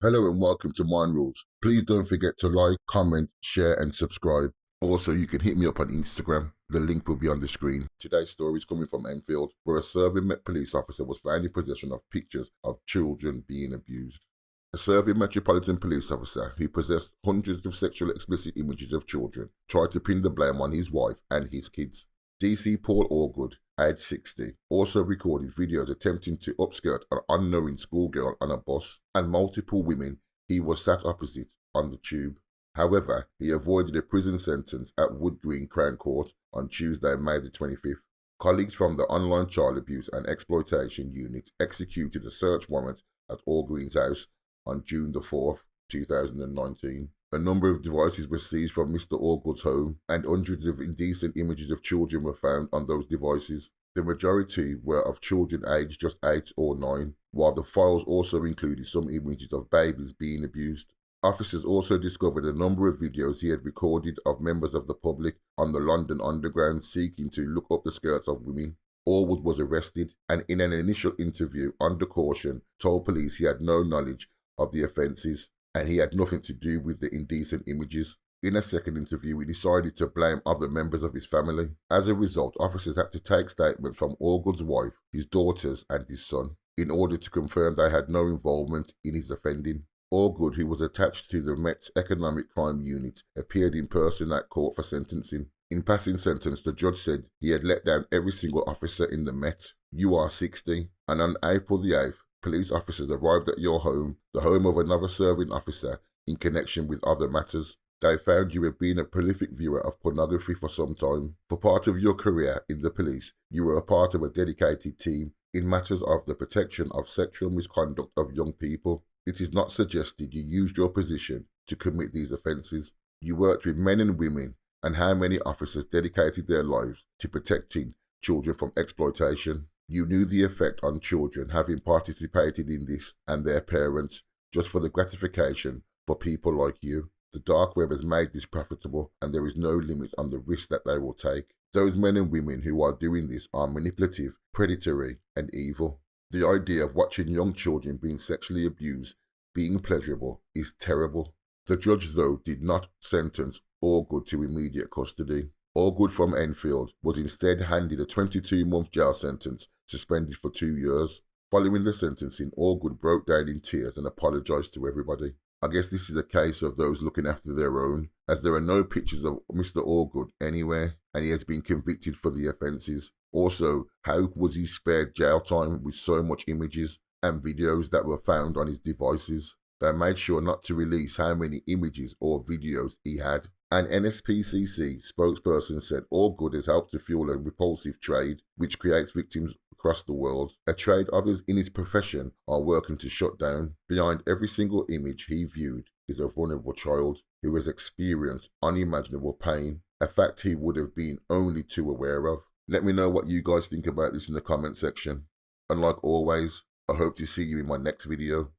Hello and welcome to Mind Rules. Please don't forget to like, comment, share and subscribe. Also, you can hit me up on Instagram. The link will be on the screen. Today's story is coming from Enfield, where a serving Met police officer was found in possession of pictures of children being abused. A serving Metropolitan Police officer who possessed hundreds of sexually explicit images of children tried to pin the blame on his wife and his kids. DC Paul Allgood, aged 60, also recorded videos attempting to upskirt an unknowing schoolgirl on a bus and multiple women he was sat opposite on the tube. However, he avoided a prison sentence at Wood Green Crown Court on Tuesday, May the 25th. Colleagues from the Online Child Abuse and Exploitation Unit executed a search warrant at Allgreen's house on June the 4th, 2019. A number of devices were seized from Mr. Allgood's home, and hundreds of indecent images of children were found on those devices. The majority were of children aged just 8 or 9, while the files also included some images of babies being abused. Officers also discovered a number of videos he had recorded of members of the public on the London Underground seeking to look up the skirts of women. Allgood was arrested and in an initial interview under caution told police he had no knowledge of the offences and he had nothing to do with the indecent images. In a second interview, he decided to blame other members of his family. As a result, officers had to take statements from Allgood's wife, his daughters and his son in order to confirm they had no involvement in his offending. Allgood, who was attached to the Met's Economic Crime Unit, appeared in person at court for sentencing. In passing sentence, the judge said he had let down every single officer in the Met. You are 60, and on April the 8th, police officers arrived at your home, the home of another serving officer, in connection with other matters. They found you had been a prolific viewer of pornography for some time. For part of your career in the police, you were a part of a dedicated team in matters of the protection of sexual misconduct of young people. It is not suggested you used your position to commit these offences. You worked with men and women, and how many officers dedicated their lives to protecting children from exploitation. You knew the effect on children having participated in this and their parents just for the gratification for people like you. The dark web has made this profitable and there is no limit on the risk that they will take. Those men and women who are doing this are manipulative, predatory and evil. The idea of watching young children being sexually abused being pleasurable is terrible. The judge, though, did not sentence Allgood to immediate custody. Allgood from Enfield was instead handed a 22-month jail sentence, suspended for 2 years. Following the sentencing, Allgood broke down in tears and apologised to everybody. I guess this is a case of those looking after their own, as there are no pictures of Mr. Allgood anywhere, and he has been convicted for the offences. Also, how was he spared jail time with so much images and videos that were found on his devices? They made sure not to release how many images or videos he had. An NSPCC spokesperson said Allgood has helped to fuel a repulsive trade which creates victims across the world, a trade others in his profession are working to shut down. Behind every single image he viewed is a vulnerable child who has experienced unimaginable pain, a fact he would have been only too aware of. Let me know what you guys think about this in the comment section. And like always, I hope to see you in my next video.